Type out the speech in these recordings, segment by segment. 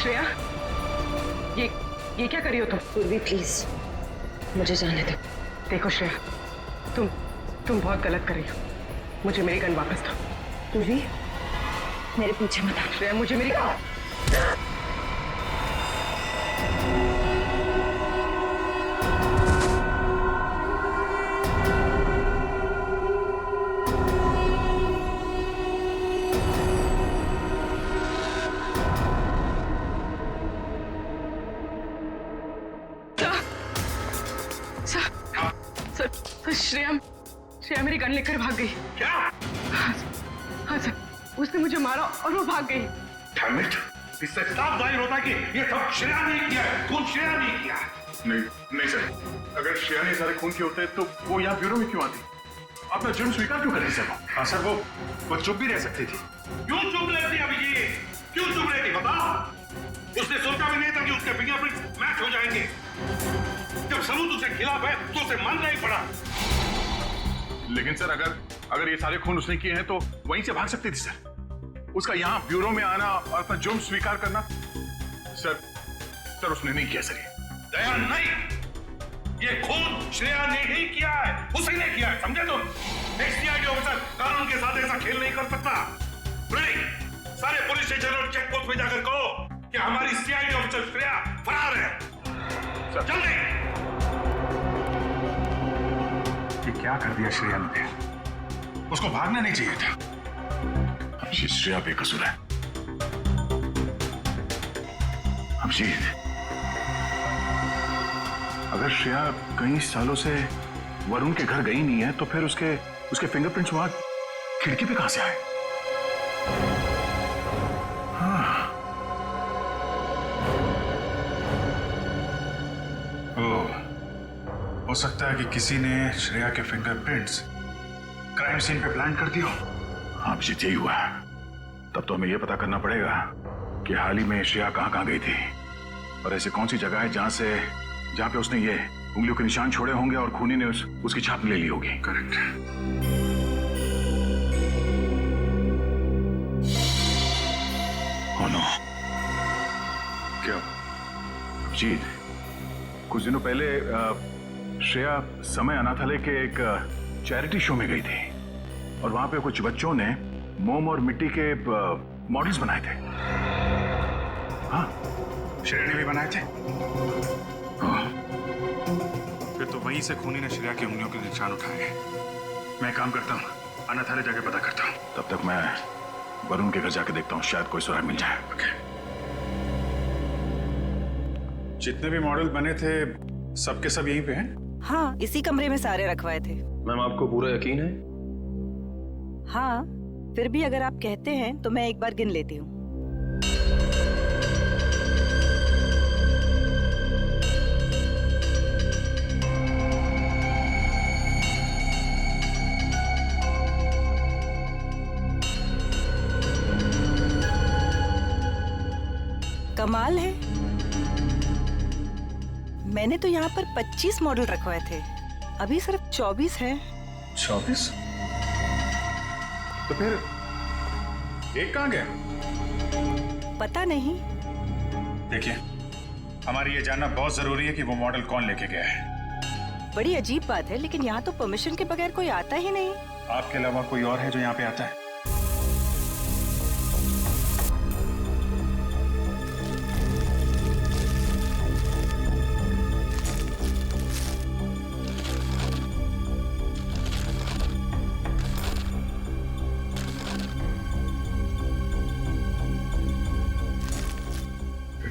श्रेया, ये क्या करी हो तुम? पूर्वी प्लीज मुझे जाने दो। देखो श्रेया, तुम बहुत गलत कर रही हो। मुझे मेरी गन वापस दो। पूर्वी मेरे पीछे मत आ। श्रेया, मुझे मेरी श्रेया मेरी गन लेकर भाग गई। क्या? हाँ सर, उसने मुझे मारा और वो भाग गई। Damn it! इससे साफ जाहिर होता है कि ये सब श्रेया ने किया है, खून श्रेया ने किया है। नहीं सर, अगर श्रेया ने सारे खून किए होते तो वो यहाँ ब्यूरो में क्यों आती? अपना जुर्म स्वीकार क्यों कर रही सर? हाँ सर, वो चुप भी रह सकती थी। क्यों चुप रहती अभिजीत? क्यों चुप रहती बता? उसने सोचा भी नहीं था कि उसके फिंगरप्रिंट्स मैच हो जाएंगे। जब सबूत उसके खिलाफ है तो उसे मानना ही पड़ा। लेकिन सर, अगर ये सारे खून उसने किए हैं तो वहीं से भाग सकती थी सर। उसका यहाँ ब्यूरो में आना और अपना जुर्म स्वीकार करना सर उसने नहीं किया सर। दया नहीं, ये खून श्रेया ने ही किया है, उसी ने किया है, समझे तुम? सीआईडी ऑफिसर कानून के साथ ऐसा खेल नहीं कर सकता। सारे पुलिस स्टेशन और चेक पोस्ट पे जाकर कहो कि हमारी सीआईडी ऑफिसर श्रेया फरार है। जल्दी! क्या कर दिया श्रेया ने? उसको भागना नहीं चाहिए था। अभिजीत, श्रेया बेकसूर है। अभिजीत, अगर श्रेया कई सालों से वरुण के घर गई नहीं है तो फिर उसके फिंगरप्रिंट्स वहां खिड़की पे कहां से आए? हाँ। हो सकता है कि किसी ने श्रेया के फिंगरप्रिंट्स क्राइम सीन पे प्लांट कर दिया। हाँ अभिजीत, यही हुआ। तब तो हमें यह पता करना पड़ेगा कि हाल ही में श्रेया कहां गई थी और ऐसी कौन सी जगह है जहां पे उसने ये उंगलियों के निशान छोड़े होंगे और खूनी ने उसकी छाप ले ली होगी। करेक्ट। Oh no. क्या अभिजीत, कुछ दिनों पहले श्रेया समय अनाथालय के एक चैरिटी शो में गई थी और वहां पे कुछ बच्चों ने मोम और मिट्टी के मॉडल्स बनाए थे। हाँ, श्रेया ने भी बनाए थे। फिर तो वहीं से खूनी ने श्रेया की उंगलियों के निशान उठाए। मैं काम करता हूँ, अनाथालय जाके पता करता हूँ। तब तक मैं वरुण के घर जाके देखता हूँ, शायद कोई सुराग मिल जाए। ओके। जितने भी मॉडल बने थे सबके सब यहीं पे हैं? हाँ, इसी कमरे में सारे रखवाए थे। मैम, आपको पूरा यकीन है? हाँ, फिर भी अगर आप कहते हैं तो मैं एक बार गिन लेती हूँ। कमाल है, मैंने तो यहाँ पर 25 मॉडल रखवाए थे, अभी सिर्फ 24 हैं। 24? तो फिर एक कहाँ गया? पता नहीं। देखिए, हमारी ये जानना बहुत जरूरी है कि वो मॉडल कौन लेके गया है। बड़ी अजीब बात है, लेकिन यहाँ तो परमिशन के बगैर कोई आता ही नहीं। आपके अलावा कोई और है जो यहाँ पे आता है?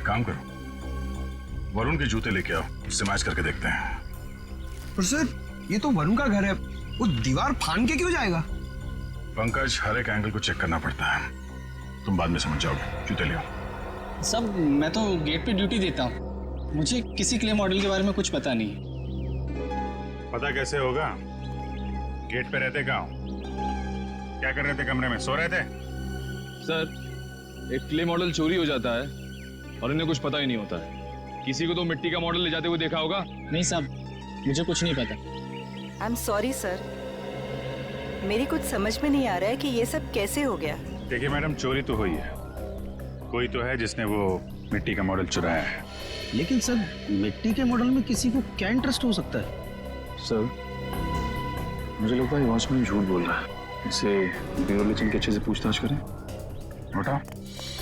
काम करो, वरुण के जूते लेके आओ, उससे मैच करके देखते हैं। पर सर, ये तो वरुण का घर है, वो दीवार फाड़ के क्यों जाएगा? पंकज, हर एक एंगल को चेक करना पड़ता है, तुम बाद में समझ जाओगे। जूते ले आओ। सब मैं तो गेट पे ड्यूटी देता हूँ, मुझे किसी क्ले मॉडल के बारे में कुछ पता नहीं। पता कैसे होगा? गेट पे रहते कहाँ? क्या कर रहे थे कमरे में? सो रहे थे? सर, एक क्ले मॉडल चोरी हो जाता है और इन्हें कुछ पता ही नहीं होता है। किसी को तो मिट्टी का मॉडल ले जाते हुए देखा होगा। नहीं साहब, मुझे कुछ नहीं पता। आई एम सॉरी सर, मेरी कुछ समझ में नहीं आ रहा है कि ये सब कैसे हो गया। देखिए मैडम, चोरी तो हुई है, कोई तो है जिसने वो मिट्टी का मॉडल चुराया है। लेकिन सर, मिट्टी के मॉडल में किसी को क्या इंटरेस्ट हो सकता है? सर, मुझे लगता है वॉचमैन झूठ बोल रहा है। इसे ब्यूरो ले चल के अच्छे से पूछताछ करें। उठा।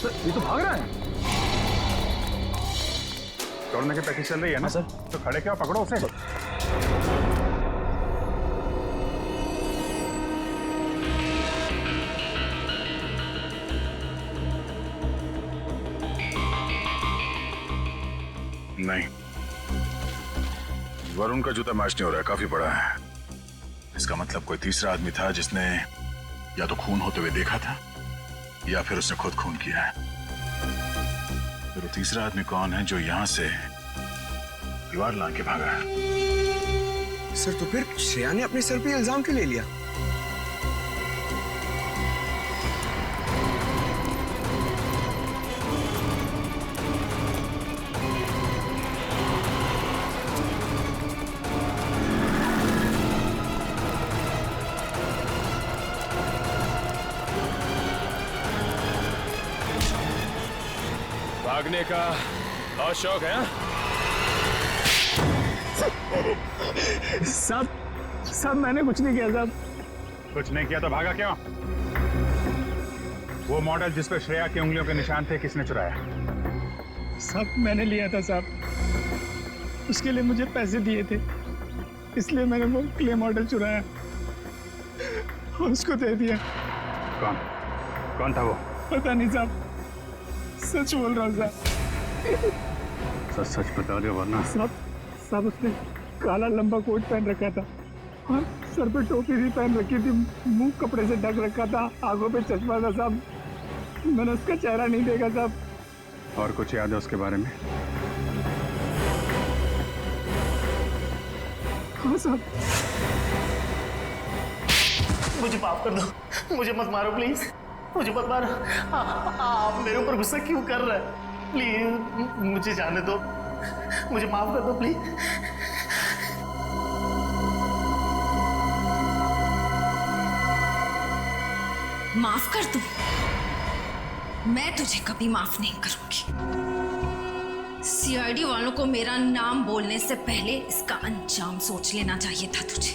सर ये तो भाग रहा है। दौड़ने की प्रैक्टिस चल रही है ना सर। तो खड़े क्या, पकड़ो उसे। नहीं, वरुण का जूता मैच नहीं हो रहा है, काफी बड़ा है। इसका मतलब कोई तीसरा आदमी था जिसने या तो खून होते हुए देखा था या फिर उसने खुद खून किया है। फिर वो तीसरा आदमी कौन है जो यहां से दीवार लांग के भागा है? सर तो फिर श्रेया ने अपने सर पे इल्जाम क्यों ले लिया? भागने का बहुत शौक है? साहब मैंने कुछ नहीं किया साहब। कुछ नहीं किया तो भागा क्यों? वो मॉडल जिस पर श्रेया की उंगलियों के निशान थे किसने चुराया? साहब मैंने लिया था साहब, उसके लिए मुझे पैसे दिए थे, इसलिए मैंने वो क्ले मॉडल चुराया और उसको दे दिया। कौन कौन था वो? पता नहीं साहब, सच बोल रहा हूँ साहब। सच सच बता दो वरना। साहब उसने काला लंबा कोट पहन रखा था और सर पे टोपी भी पहन रखी थी, मुंह कपड़े से ढक रखा था, आंखों पे चश्मा था साहब। मैंने उसका चेहरा नहीं देखा साहब। और कुछ याद है उसके बारे में? हाँ साहब। मुझे माफ कर दो, मुझे मत मारो प्लीज, मुझे मत मारो। आप मेरे ऊपर गुस्सा क्यों कर रहे हैं? प्लीज मुझे जाने दो, मुझे माफ कर दो प्लीज। माफ कर दूं? मैं तुझे कभी माफ नहीं करूंगी। सीआईडी वालों को मेरा नाम बोलने से पहले इसका अंजाम सोच लेना चाहिए था तुझे।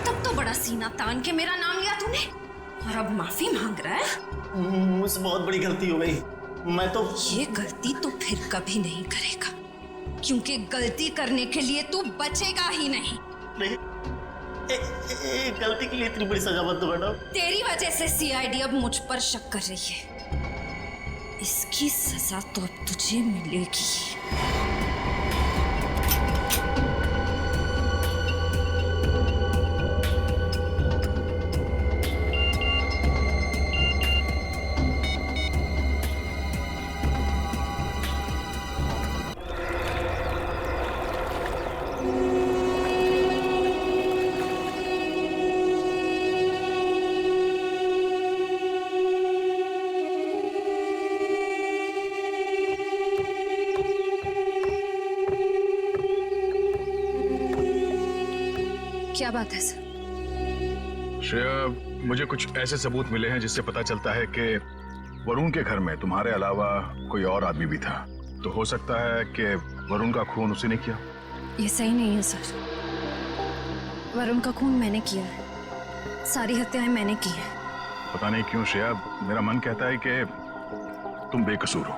तब तो बड़ा सीना तान के मेरा नाम लिया तूने और अब माफी मांग रहा है? मुझसे बहुत बड़ी गलती हो गई। मैं तो ये गलती तो फिर कभी नहीं करेगा, क्योंकि गलती करने के लिए तू बचेगा ही नहीं। नहीं, गलती के लिए इतनी बड़ी सजा मत दो मैडम। तेरी वजह से सीआईडी अब मुझ पर शक कर रही है, इसकी सजा तो अब तुझे मिलेगी। क्या बात है सर? श्रेया, मुझे कुछ ऐसे सबूत मिले हैं जिससे पता चलता है कि वरुण के घर में तुम्हारे अलावा कोई और आदमी भी था। तो हो सकता है कि वरुण का खून उसी ने किया। ये सही नहीं है सर। वरुण का खून मैंने किया है, सारी हत्याएं मैंने की हैं। पता नहीं क्यों श्रेया, मेरा मन कहता है कि तुम बेकसूर हो।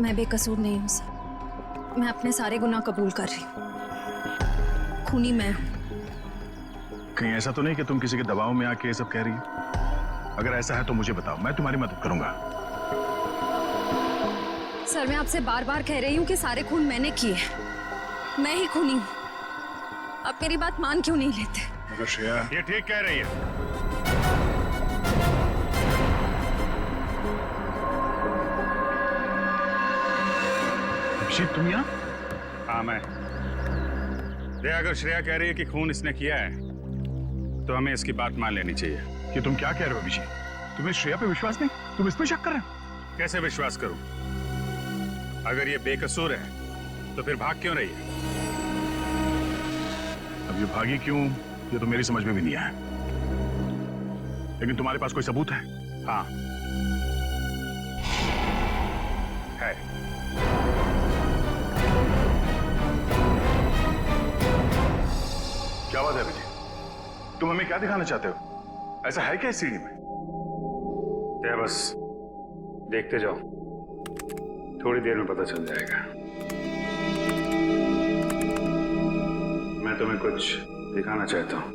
मैं बेकसूर नहीं हूँ सर, मैं अपने सारे गुनाह कबूल कर रही हूँ। खूनी मैं हूँ। कहीं ऐसा तो नहीं कि तुम किसी के दबाव में आके ये सब कह रही हो? अगर ऐसा है तो मुझे बताओ, मैं तुम्हारी मदद करूंगा। सर मैं आपसे बार बार कह रही हूँ कि सारे खून मैंने किए, मैं ही खूनी हूँ। आप मेरी बात मान क्यों नहीं लेते? मगर श्रेया, ये ठीक कह रही है। तुम यहाँ? हाँ मैं। अगर श्रेया कह रही है कि खून इसने किया है तो हमें इसकी बात मान लेनी चाहिए। कि तुम क्या कह रहे हो अभिषेक? तुम्हें श्रेया पे विश्वास नहीं? तुम इस पे शक कर रहे हो? कैसे विश्वास करूं? अगर ये बेकसूर है तो फिर भाग क्यों रही है? अब ये भागी क्यों, ये तो मेरी समझ में भी नहीं आया। लेकिन तुम्हारे पास कोई सबूत है? हाँ, है। क्या बात है बेटी, तुम हमें क्या दिखाना चाहते हो? ऐसा है क्या इस सीढ़ी में? बस देखते जाओ, थोड़ी देर में पता चल जाएगा। मैं तुम्हें कुछ दिखाना चाहता हूं।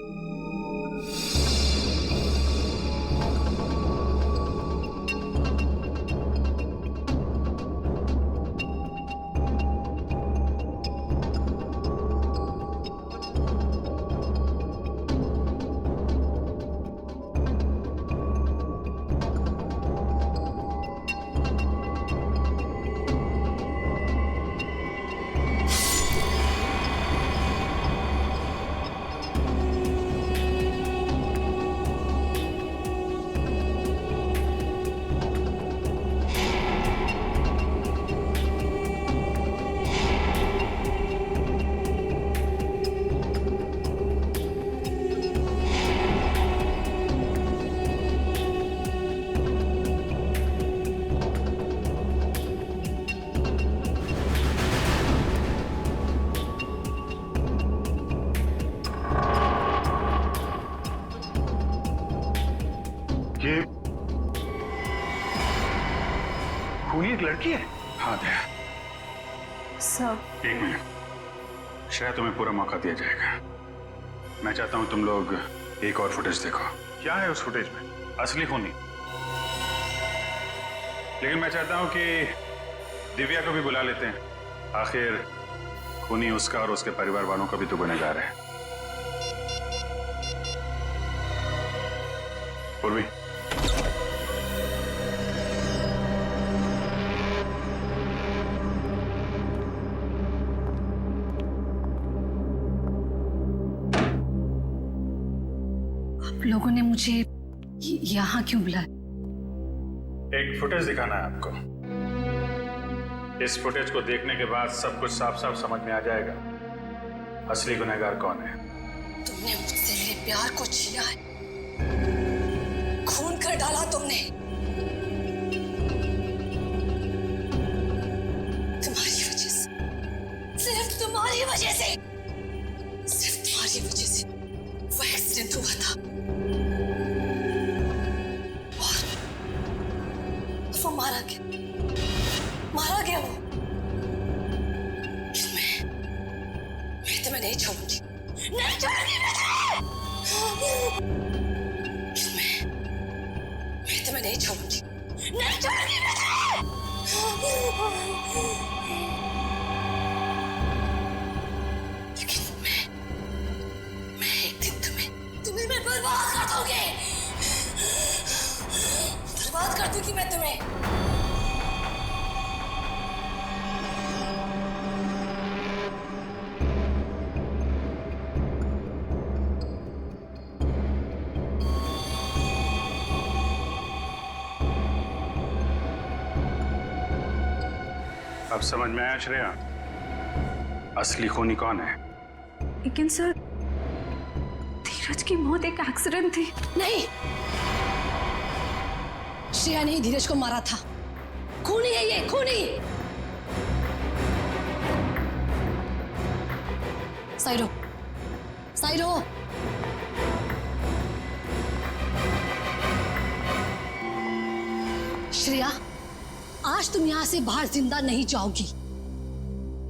ये खूनी एक लड़की है? हाँ दया। सब एक मिनट, शायद तुम्हें पूरा मौका दिया जाएगा। मैं चाहता हूं तुम लोग एक और फुटेज देखो। क्या है उस फुटेज में? असली खूनी। लेकिन मैं चाहता हूं कि दिव्या को भी बुला लेते हैं। आखिर खूनी उसका और उसके परिवार वालों का भी तो गुनहगार है। पूर्वी, आप लोगों ने मुझे यहाँ क्यों बुलाया? एक फुटेज दिखाना है आपको। इस फुटेज को देखने के बाद सब कुछ साफ साफ समझ में आ जाएगा असली गुनहगार कौन है। तुमने मुझसे मेरे प्यार को छीना है, खून कर डाला तुमने। तुम्हारी वजह से, सिर्फ तुम्हारी वजह से, सिर्फ तुम्हारी वजह से वो एक्सीडेंट हुआ था। और वो मारा गया वो। मैं तुम्हें नहीं छोड़ूंगी, नहीं छोड़ूंगी मैं तुम्हें नहीं छोड़ूंगी, नहीं छोड़ूंगी लेकिन मैं एक दिन तुम्हें मैं बर्बाद कर दूंगी, बर्बाद कर दूंगी मैं तुम्हें। अब समझ में आया श्रेया, असली खूनी कौन है? लेकिन सर, धीरज की मौत एक एक्सीडेंट थी। नहीं, श्रेया ने धीरज को मारा था। खूनी है ये, खूनी। साइरो, साइरो, श्रेया, आज तुम यहां से बाहर जिंदा नहीं जाओगी।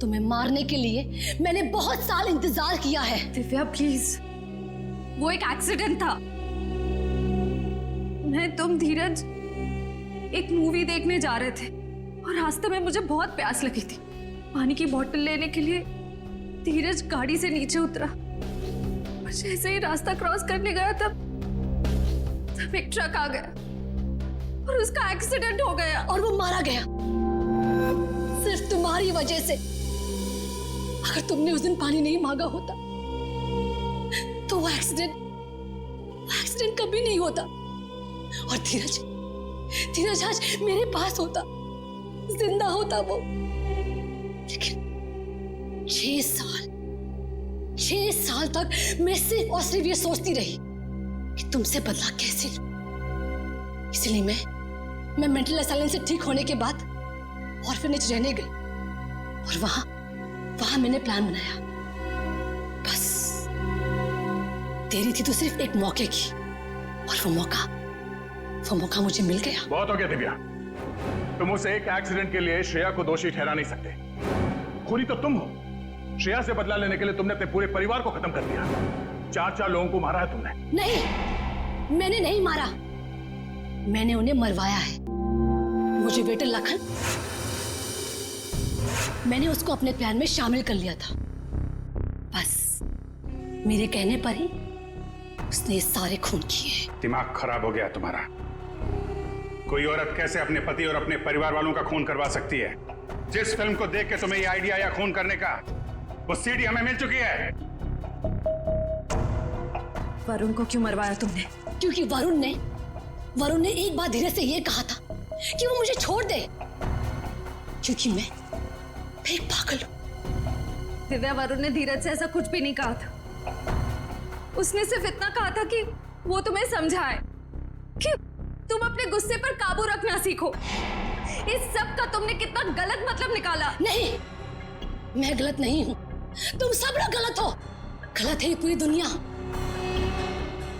तुम्हें मारने के लिए मैंने बहुत साल इंतजार किया है। दिव्या प्लीज, वो एक एक्सीडेंट था। मैं तुम धीरज एक मूवी देखने जा रहे थे और रास्ते में मुझे बहुत प्यास लगी थी। पानी की बोतल लेने के लिए धीरज गाड़ी से नीचे उतरा। जैसे ही रास्ता क्रॉस करने गया तब एक ट्रक आ गया और उसका एक्सीडेंट हो गया और वो मारा गया, सिर्फ तुम्हारी वजह से। अगर तुमने उस दिन पानी नहीं मांगा होता तो वो एक्सीडेंट कभी नहीं होता और धीरज आज मेरे पास होता, जिंदा होता वो। लेकिन 6 साल तक मैं सिर्फ और सिर्फ ये सोचती रही कि तुमसे बदला कैसे लूं। इसलिए मैं मेंटल असाइलम से ठीक होने के बाद ऑर्फनेज रहने गई और वहां मैंने प्लान बनाया। बस देरी थी तो सिर्फ एक मौके की, और वो मौका मुझे मिल गया। बहुत हो गया दिव्या, तुम उस एक एक्सीडेंट के लिए श्रेया को दोषी ठहरा नहीं सकते। खूनी तो तुम हो। श्रेया से बदला लेने के लिए तुमने अपने पूरे परिवार को खत्म कर दिया। 4 लोगों को मारा है तुमने। नहीं, मैंने नहीं मारा, मैंने उन्हें मरवाया है। मुझे वेटर लखन, मैंने उसको अपने प्लान में शामिल कर लिया था। बस मेरे कहने पर ही उसने सारे खून किए। दिमाग खराब हो गया तुम्हारा। कोई औरत कैसे अपने पति और अपने परिवार वालों का खून करवा सकती है? जिस फिल्म को देख के तुम्हें ये आइडिया आया खून करने का, वो सीडी हमें मिल चुकी है। वरुण को क्यों मरवाया तुमने? क्योंकि वरुण ने एक बार धीरे से ये कहा था कि वो मुझे छोड़ दे, क्योंकि मैं एक पागल हूं। दिव्या, वरुण ने धीरज से ऐसा कुछ भी नहीं कहा था। उसने सिर्फ इतना कहा था कि वो तुम्हें समझाए कि तुम अपने गुस्से पर काबू रखना सीखो। इस सब का तुमने कितना गलत मतलब निकाला। नहीं, मैं गलत नहीं हूं, तुम सब लोग गलत हो। गलत है ये पूरी दुनिया।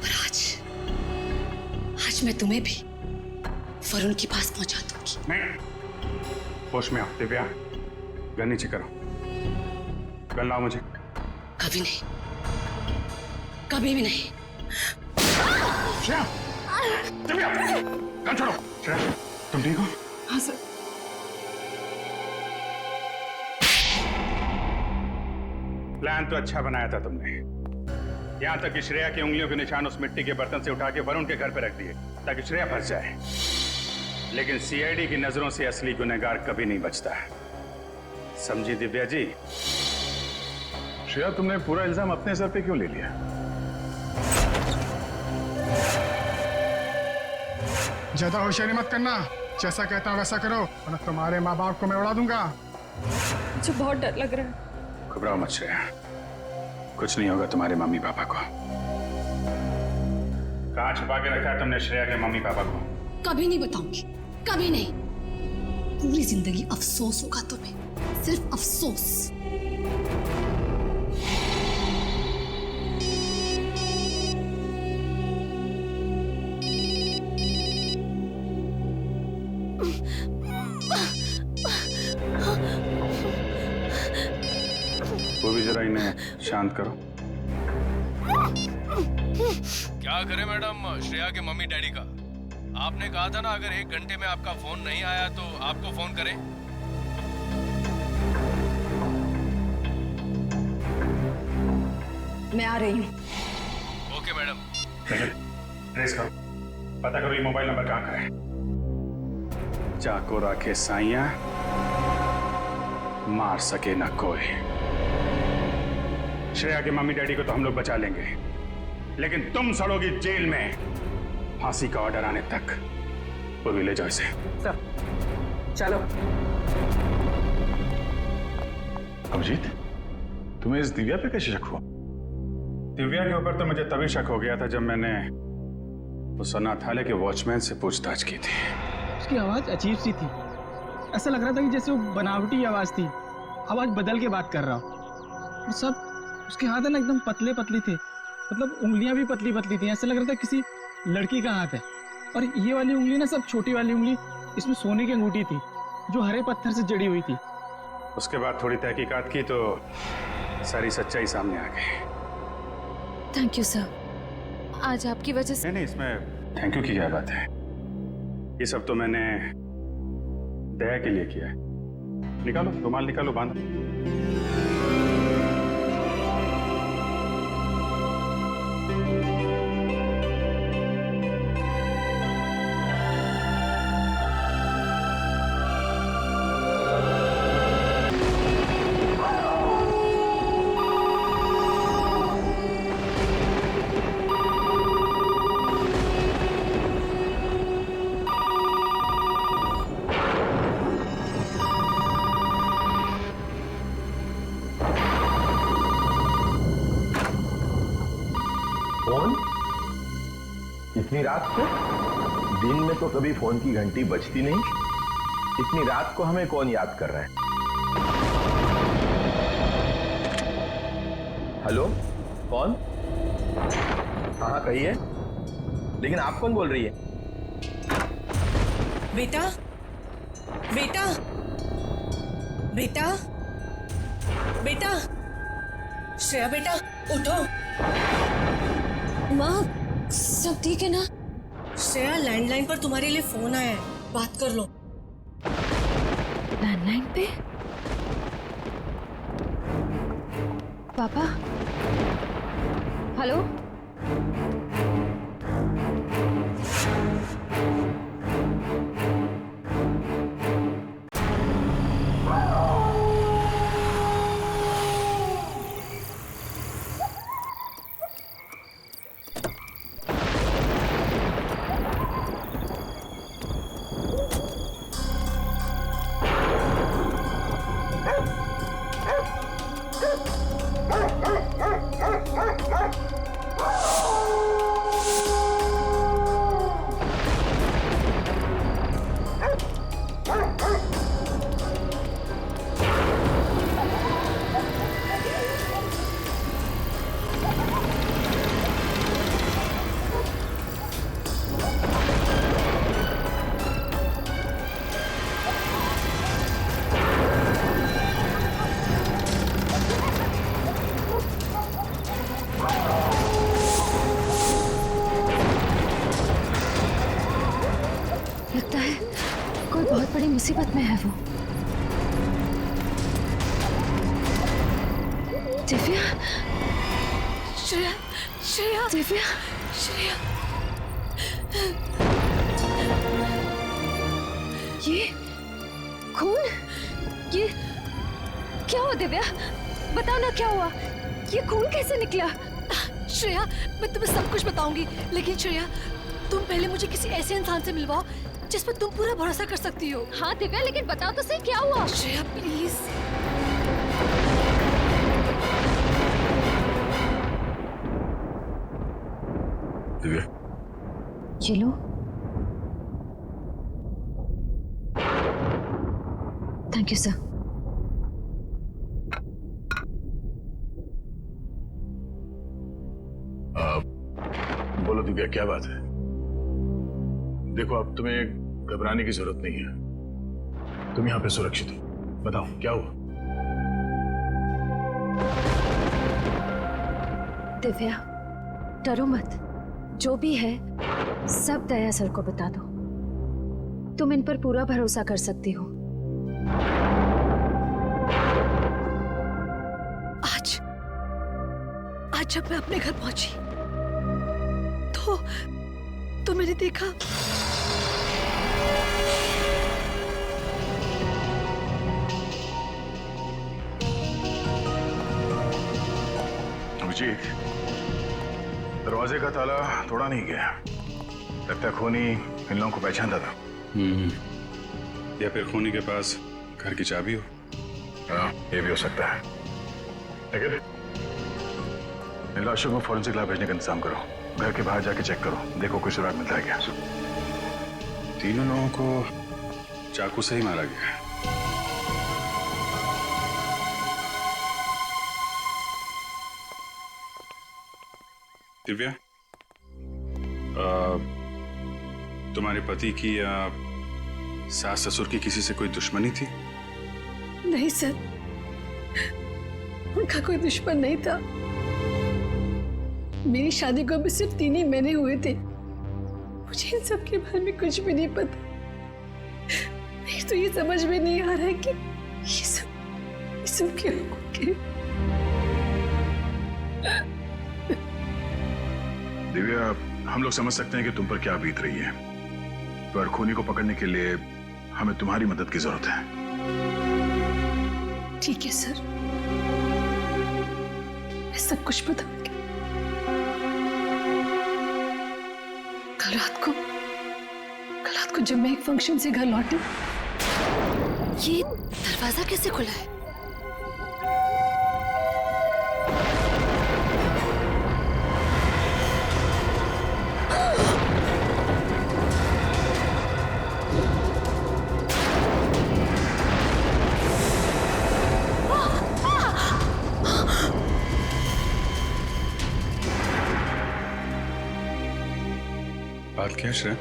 पर आज मैं तुम्हें भी वरुण के पास पहुंचा दूंगी। नहीं, होश में आओ दिव्या, गन नीचे करो। गन लाओ मुझे। कभी नहीं, कभी भी नहीं। श्रेया, दिव्या, गन छोड़ो। श्रेया, तुम ठीक हो? हाँ सर। प्लान तो अच्छा बनाया था तुमने। यहां तक कि श्रेया की उंगलियों के निशान उस मिट्टी के बर्तन से उठा के वरुण के घर पे रख दिए ताकि श्रेया फंस जाए। लेकिन सीआईडी की नजरों से असली गुनहगार कभी नहीं बचता। समझी दिव्या जी? श्रेया, तुमने पूरा इल्जाम अपने सर पे क्यों ले लिया? ज्यादा होशियारी मत करना, जैसा कहता हूँ वैसा करो, वरना तुम्हारे माँ बाप को मैं उड़ा दूंगा। मुझे बहुत डर लग रहा है। घबराओ मत श्रेया, कुछ नहीं होगा तुम्हारे मम्मी पापा को। कहाँ छुपा के रखा है तुमने श्रेया के मम्मी पापा को? कभी नहीं बताऊंगी, कभी नहीं। पूरी जिंदगी अफसोस होगा तुम्हें, सिर्फ अफसोस। वो भी जरा इन्हें शांत करो। क्या करें मैडम, श्रेया के मम्मी डैडी का? आपने कहा था ना अगर 1 घंटे में आपका फोन नहीं आया तो आपको फोन करें। मैं आ रही हूँ। Okay madam. ट्रेस करो, पता करो ये मोबाइल नंबर कहाँ का है। चाको राखे साइया, मार सके ना कोई। श्रेया के मम्मी डैडी को तो हम लोग बचा लेंगे, लेकिन तुम सड़ोगी जेल में फांसी का ऑर्डर आने तक। वो भी ले जाओ इसे। चलो। अभिजीत, तुम्हें इस दिव्या पे कैसे शक हुआ? दिव्या के ऊपर तो मुझे तभी शक हो गया था जब मैंने उस अनाथालय के वॉचमैन से पूछताछ की थी। उसकी आवाज अजीब सी थी, ऐसा लग रहा था कि जैसे वो बनावटी आवाज थी, आवाज बदल के बात कर रहा हो। और सब उसके हाथ है ना एकदम पतले पतले थे, मतलब उंगलियां भी पतली पतली थी। ऐसा लग रहा था किसी लड़की का हाथ है। और ये वाली उंगली ना, सब छोटी वाली उंगली, इसमें सोने की अंगूठी थी जो हरे पत्थर से जड़ी हुई थी। उसके बाद थोड़ी तहकीकात की तो सारी सच्चाई सामने आ गई। थैंक यू सर, आज आपकी वजह से। नहीं, इसमें थैंक यू की क्या बात है। ये सब तो मैंने दया के लिए किया है। निकालो रुमाल, निकालो, बांधो। फोन इतनी रात को? दिन में तो कभी फोन की घंटी बजती नहीं। इतनी रात को हमें कौन याद कर रहा है? हेलो, कौन? हाँ कहिए, लेकिन आप कौन बोल रही है? बेटा, बेटा, बेटा, बेटा, श्रेया बेटा, उठो। माँ, सब ठीक है ना? श्रेया, लैंडलाइन पर तुम्हारे लिए फोन आया है, बात कर लो। लैंडलाइन पे? पापा? हेलो? लगता है कोई बहुत बड़ी मुसीबत में है वो। दिव्या, श्रेया, श्रेया, दिव्या, श्रेया, ये खून, ये क्या हुआ दिव्या? बताओ ना क्या हुआ? ये खून कैसे निकला? श्रेया, मैं तुम्हें सब कुछ बताऊंगी, लेकिन श्रेया, तुम पहले मुझे किसी ऐसे इंसान से मिलवाओ जिस पर तुम पूरा भरोसा कर सकती हो। हाँ दिव्या, लेकिन बताओ तो सही क्या हुआ? श्रेया प्लीज। दिव्या, ये लो। Thank you sir. बोलो दिव्या, क्या बात है? देखो, अब तुम्हें घबराने की जरूरत नहीं है। तुम यहाँ पे सुरक्षित हो। बताओ क्या हुआ? दिव्या, डरो मत। जो भी है सब दया सर को बता दो। तुम इन पर पूरा भरोसा कर सकती हो। आज जब मैं अपने घर पहुंची तो मैंने देखा अभिजीत, दरवाजे का ताला तोड़ा नहीं गया। लगता है खूनी इन लोगों को पहचानता था। या फिर खूनी के पास घर की चाबी हो। हाँ, ये भी हो सकता है। लेकिन इन लाशों को फॉरेंसिक लैब भेजने का इंतजाम करो। घर के बाहर जाके चेक करो, देखो कोई सुराग मिलता है क्या। तीनों लोगों को चाकू से ही मारा गया है। दिव्या, तुम्हारे पति की या सास ससुर की किसी से कोई दुश्मनी थी? नहीं सर, उनका कोई दुश्मन नहीं था। मेरी शादी को अभी सिर्फ 3 ही महीने हुए थे। मुझे इन सब के बारे में कुछ भी नहीं पता। मेरे तो ये समझ में नहीं आ रहा है कि ये सब क्या हो गया। दिव्या, हम लोग समझ सकते हैं कि तुम पर क्या बीत रही है, पर खूनी को पकड़ने के लिए हमें तुम्हारी मदद की जरूरत है। ठीक है सर, मैं सब कुछ बताऊंगी। कल रात को जब मैं एक फंक्शन से घर लौटी, ये दरवाजा कैसे खुला है? बात क्या श्रेया?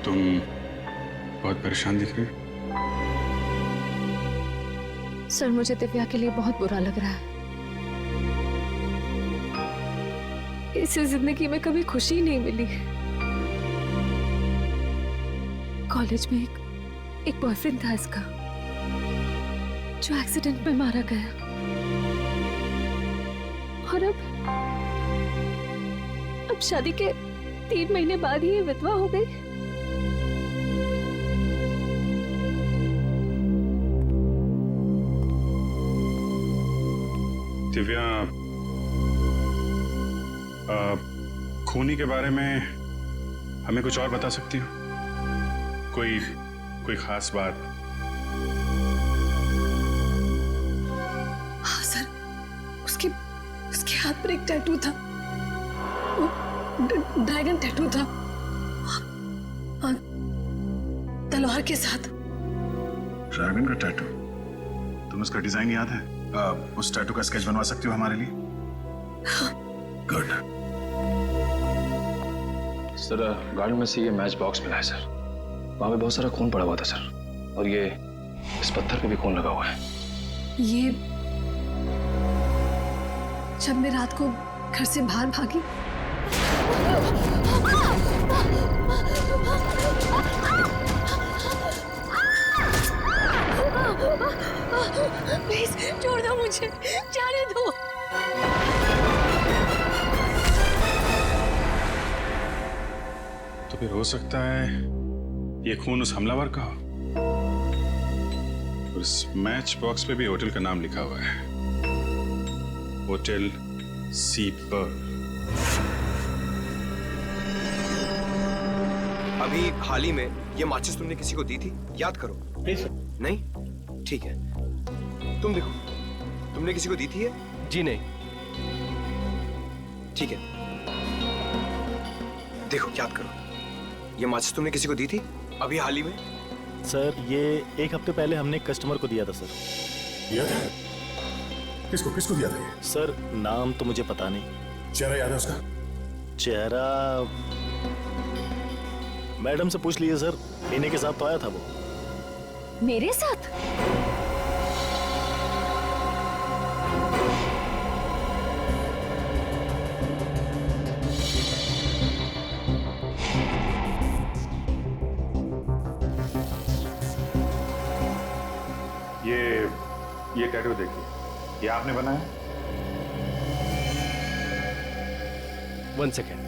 तुम बहुत परेशान दिख रही हो। सर मुझे दिव्या के लिए बहुत बुरा लग रहा है। इसे जिंदगी में कभी खुशी नहीं मिली। कॉलेज में एक बॉयफ्रेंड था इसका, जो एक्सीडेंट में मारा गया। और अब शादी के 3 महीने बाद ही ये विधवा हो गई। दिव्या, खूनी के बारे में हमें कुछ और बता सकती हो? कोई खास बात? हाँ सर, उसके हाथ पर एक टैटू था, वो ड्रैगन टैटू था, और तलवार के साथ। ड्रैगन का टैटू? तुम्हें उसका डिजाइन याद है? उस टैटू का स्केच बनवा सकती हो हमारे लिए? गुड। सर गार्डन में से ये मैच बॉक्स मिला है सर। वहां पे बहुत सारा खून पड़ा हुआ था सर, और ये इस पत्थर पे भी खून लगा हुआ है। ये जब मैं रात को घर से बाहर भागी, प्लीज छोड़ दो मुझे, जाने दो। तो फिर हो सकता है ये खून उस हमलावर का हो। उस मैच बॉक्स पे भी होटल का नाम लिखा हुआ है, होटल सी पर्ल। अभी हाल ही में ये माचिस तुमने किसी को दी थी? याद करो। नहीं? ठीक है, तुम देखो, तुमने किसी को दी थी? जी नहीं। ठीक है, देखो याद करो, ये माचिस तुमने किसी को दी थी अभी हाल ही में? सर ये 1 हफ्ते पहले हमने कस्टमर को दिया था सर। दिया था? किसको दिया था ये? सर नाम तो मुझे पता नहीं। चेहरा याद है उसका? चेहरा मैडम से पूछ लीजिए सर, इन्हीं के साथ तो आया था वो। मेरे साथ? ये टैटू देखिए, ये आपने बनाया? 1 सेकेंड।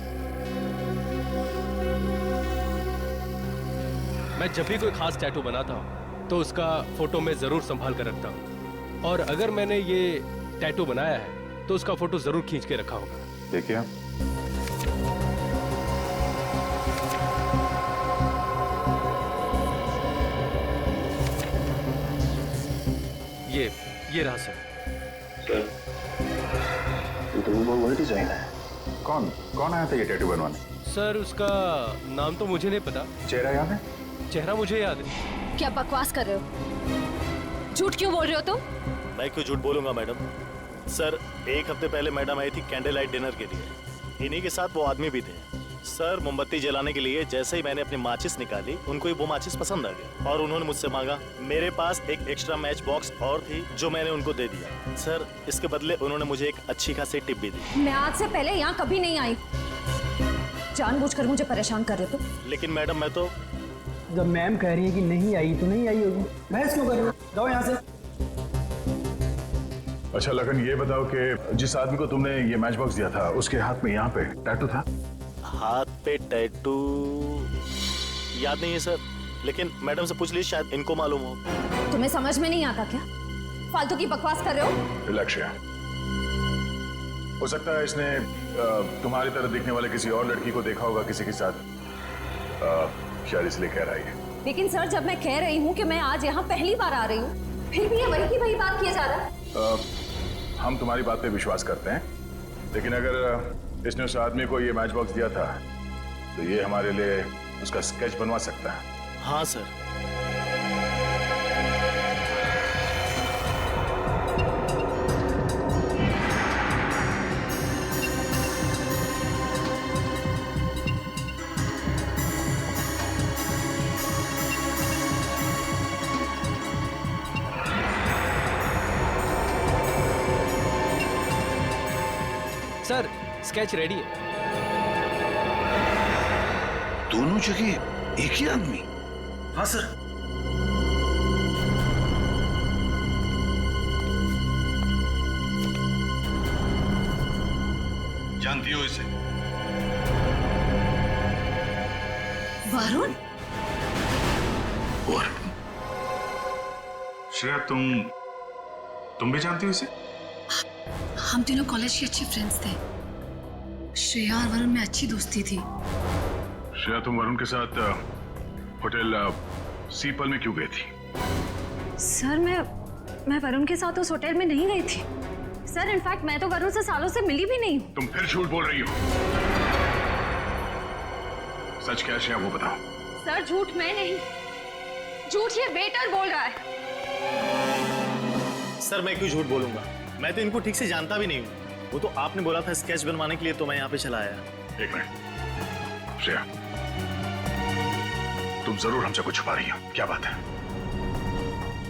मैं जब भी कोई खास टैटू बनाता हूँ तो उसका फोटो मैं जरूर संभाल कर रखता हूँ, और अगर मैंने ये टैटू बनाया है तो उसका फोटो जरूर खींच के रखा होगा। देखिए आप। ये रहा सर। ये तो वो वही डिजाइन है। कौन आया था ये टैटू बनवाने? सर उसका नाम तो मुझे नहीं पता। चेहरा याद है? चेहरा मुझे याद है। क्या बकवास कर रहे हो? झूठ क्यों बोल रहे हो तुम? मैं क्यों झूठ बोलूंगा मैडम? सर 1 हफ्ते पहले मैडम आई थी कैंडल लाइट डिनर के लिए, इन्हीं के साथ वो आदमी भी थे। सर मोमबत्ती जलाने के लिए जैसे ही मैंने अपनी माचिस निकाली, उनको ही वो माचिस पसंद आ गया और उन्होंने मुझसे मांगा। मेरे पास एक एक्स्ट्रा मैच बॉक्स और थी जो मैंने उनको दे दिया। सर इसके बदले उन्होंने मुझे एक अच्छी खासी टिप भी दी। मैं आज से पहले यहाँ कभी नहीं आई, जानबूझकर मुझे परेशान कर रहे हो। लेकिन मैडम मैं तो, जब मैम कह रही है कि नहीं आई तो नहीं आई होगी, बहस क्यों कर रही हो? जाओ यहाँ से। अच्छा लगन, ये बताओ कि जिस आदमी को तुमने ये मैच बॉक्स दिया था उसके हाथ में यहाँ पे टैटू था? हाथ पे टैटू याद नहीं है सर, लेकिन मैडम से पूछ लीजिए, शायद इनको मालूम हो। तुम्हें समझ में नहीं आता क्या? फालतू की बकवास कर रहे हो। रिलैक्स। हो सकता है इसने तुम्हारी तरह दिखने वाले किसी और लड़की को देखा होगा किसी के साथ, शायद इसलिए कह रहा है। लेकिन सर जब मैं कह रही हूँ कि मैं आज यहाँ पहली बार आ रही हूँ, फिर भी ये वही की वही बात किया जा रहा है। हम तुम्हारी बात पे विश्वास करते हैं, लेकिन अगर इसने उस आदमी को ये मैच बॉक्स दिया था तो ये हमारे लिए उसका स्केच बनवा सकता है। हाँ सर। सर स्केच रेडी है। दोनों जगह एक ही आदमी? हाँ सर। जानती हो इसे? वरुण? वरुण? श्रेया तुम भी जानती हो इसे? हम तीनों कॉलेज के अच्छे फ्रेंड्स थे। श्रेया और वरुण में अच्छी दोस्ती थी। श्रेया तुम वरुण के साथ होटल सीपल में क्यों गई थी? सर मैं वरुण के साथ उस होटल में नहीं गई थी। सर इनफैक्ट मैं तो वरुण से सालों से मिली भी नहीं हूँ। तुम फिर झूठ बोल रही हो। सच क्या श्रेया वो बताओ। सर झूठ मैं नहीं, झूठ ये वेटर बोल रहा है। सर मैं क्यों झूठ बोलूंगा, मैं तो इनको ठीक से जानता भी नहीं हूँ। वो तो आपने बोला था स्केच बनवाने के लिए, तो मैं यहाँ पे चला आया। एक मिनट श्रेया, तुम जरूर हमसे कुछ छुपा रही हो, क्या बात है?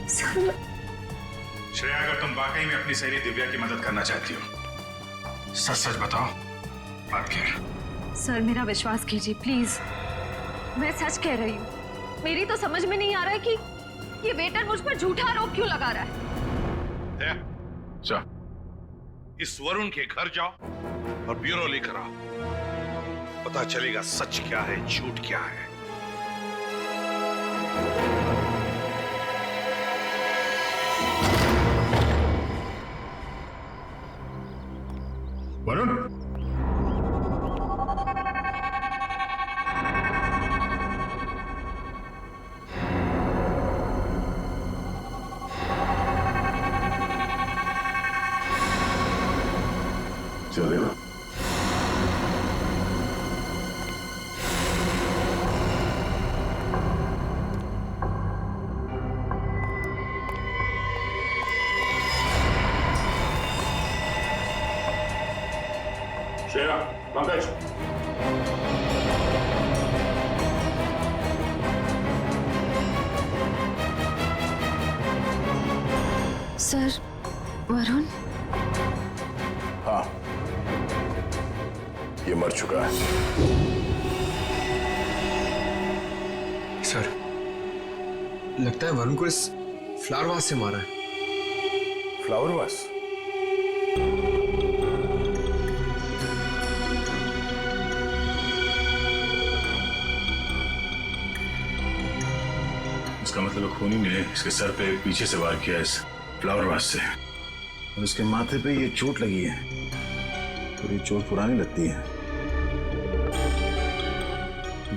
सर श्रेया अगर तुम वाकई में अपनी सहेली दिव्या की मदद करना चाहती हो, सच सच बताओ बात क्या है? सर मेरा विश्वास कीजिए प्लीज, मैं सच कह रही हूँ। मेरी तो समझ में नहीं आ रहा है कि ये वेटर मुझ पर झूठा आरोप क्यों लगा रहा है। जा, इस वरुण के घर जाओ और ब्यूरो लेकर आओ, पता चलेगा सच क्या है झूठ क्या है। वरुण, चलेगा। श्रेया, पंकज। सर वरुण? हाँ, ये मर चुका है। सर लगता है वरुण को इस फ्लावर वास से मारा है। Flower vase? इसका मतलब खूनी ने इसके सर पे पीछे से वार किया इस फ्लावर वास से, और इसके माथे पे ये चोट लगी है, और ये चोट पुरानी लगती है।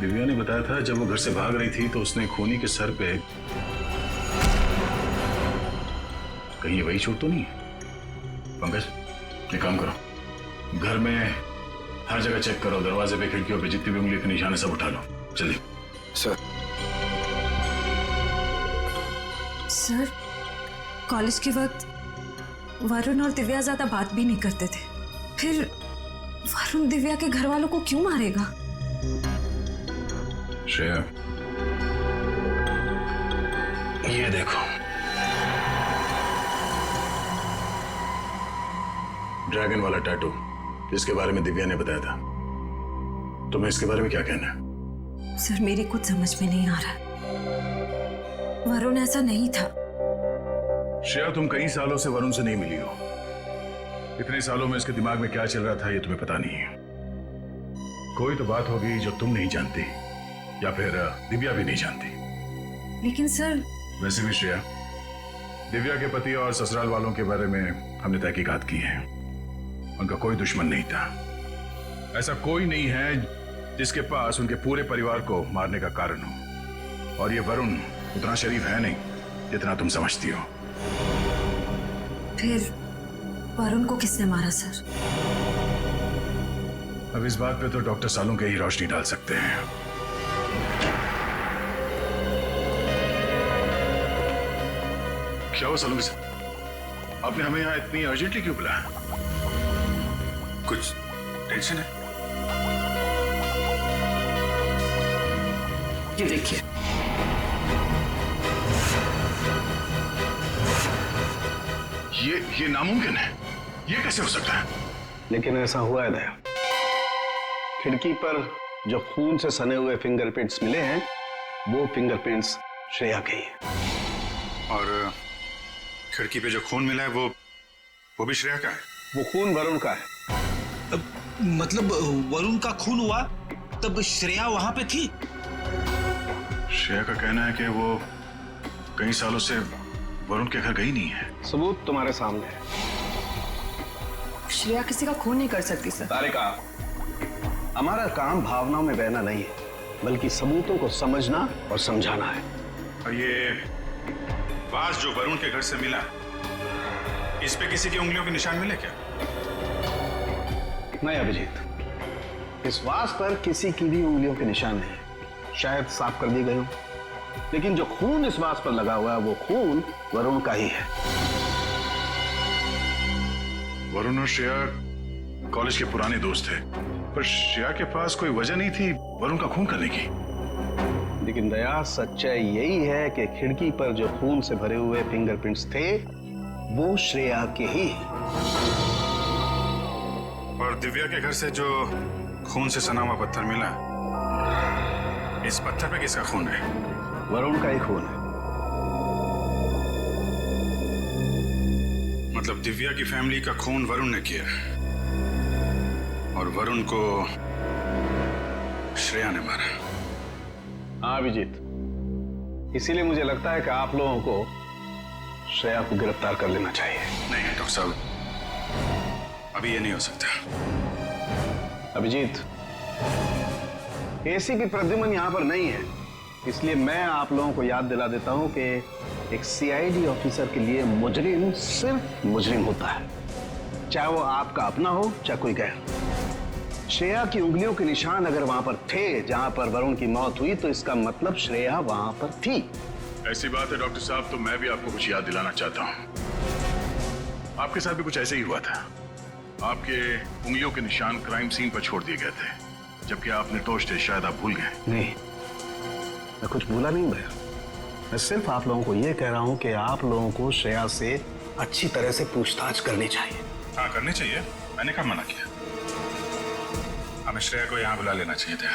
दिव्या ने बताया था जब वो घर से भाग रही थी तो उसने खूनी के सर पे, कहीं वही चोट तो नहीं है? पंकज एक काम करो, घर में हर जगह चेक करो, दरवाजे पे खिड़कियों पे जितनी भी उंगली के निशान है सब उठा लो जल्दी। सर सर कॉलेज के वक्त वरुण और दिव्या ज्यादा बात भी नहीं करते थे, फिर वरुण दिव्या के घर वालों को क्यों मारेगा? श्रेया ये देखो, ड्रैगन वाला टैटू जिसके बारे में दिव्या ने बताया था, तुम्हें इसके बारे में क्या कहना है? सर मेरी कुछ समझ में नहीं आ रहा, वरुण ऐसा नहीं था। श्रेया तुम कई सालों से वरुण से नहीं मिली हो, इतने सालों में इसके दिमाग में क्या चल रहा था ये तुम्हें पता नहीं है। कोई तो बात होगी जो तुम नहीं जानती, या फिर दिव्या भी नहीं जानती। लेकिन सर वैसे भी श्रेया, दिव्या के पति और ससुराल वालों के बारे में हमने तहकीकात की है, उनका कोई दुश्मन नहीं था। ऐसा कोई नहीं है जिसके पास उनके पूरे परिवार को मारने का कारण हो, और ये वरुण उतना शरीफ है नहीं जितना तुम समझती हो। फिर वरुण को किसने मारा सर? अब इस बात पे तो डॉक्टर सालों के ही रोशनी डाल सकते हैं। क्या हुआ सालों के साथ? आपने हमें यहाँ इतनी अर्जेंटली क्यों बुलाया? कुछ टेंशन है? ये देखिए, ये नामुमकिन है, ये कैसे हो सकता है? लेकिन ऐसा हुआ है दया, खिड़की पर जो खून से सने हुए फिंगरप्रिंट्स मिले हैं वो फिंगरप्रिंट्स श्रेया के ही हैं। और खिड़की पे जो खून मिला है वो भी श्रेया का है? वो खून वरुण का है। मतलब वरुण का खून हुआ तब श्रेया वहां पे थी? श्रेया का कहना है कि वो कई सालों से वरुण के घर गई नहीं है। सबूत तुम्हारे सामने है। श्रेया किसी का खून नहीं कर सकती सर। तारिका, हमारा काम भावनाओं में बहना नहीं है, बल्कि सबूतों को समझना और समझाना है। और ये वास जो वरुण के घर से मिला, इस पे किसी की उंगलियों के निशान मिले क्या? नहीं अभिजीत, इस वास पर किसी की भी उंगलियों के निशान नहीं, शायद साफ कर दी गई हो, लेकिन जो खून इस वास पर लगा हुआ है वो खून वरुण का ही है। वरुण और श्रेया कॉलेज के पुराने दोस्त थे, पर श्रेया के पास कोई वजह नहीं थी वरुण का खून करने की। लेकिन दया, सच्चाई यही है कि खिड़की पर जो खून से भरे हुए फिंगरप्रिंट्स थे वो श्रेया के ही हैं। और दिव्या के घर से जो खून से सना हुआ पत्थर मिला, इस पत्थर पे किसका खून है? वरुण का ही खून है। मतलब दिव्या की फैमिली का खून वरुण ने किया और वरुण को श्रेया ने मारा। हाँ अभिजीत, इसीलिए मुझे लगता है कि आप लोगों को श्रेया को गिरफ्तार कर लेना चाहिए। नहीं डॉक्टर साहब, अभी ये नहीं हो सकता। अभिजीत, एसीपी प्रद्युमन यहां पर नहीं है, इसलिए मैं आप लोगों को याद दिला देता हूं कि एक सीआईडी ऑफिसर के लिए मुजरिम सिर्फ मुजरिम होता है, चाहे वो आपका अपना हो चाहे कोई गैर। श्रेया की उंगलियों के निशान अगर वहां पर थे जहां पर वरुण की मौत हुई, तो इसका मतलब श्रेया वहां पर थी। ऐसी बात है डॉक्टर साहब, तो मैं भी आपको कुछ याद दिलाना चाहता हूं। आपके साथ भी कुछ ऐसे ही हुआ था। आपके उंगलियों के निशान क्राइम सीन पर छोड़ दिए गए थे, जबकि आप निर्दोष थे। शायद आप भूल गए। नहीं, मैं कुछ भूला नहीं भैया। मैं सिर्फ आप लोगों को यह कह रहा हूं कि आप लोगों को श्रेया से अच्छी तरह से पूछताछ करनी चाहिए। हाँ करनी चाहिए, मैंने कब मना किया? हमें श्रेया को यहाँ बुला लेना चाहिए था।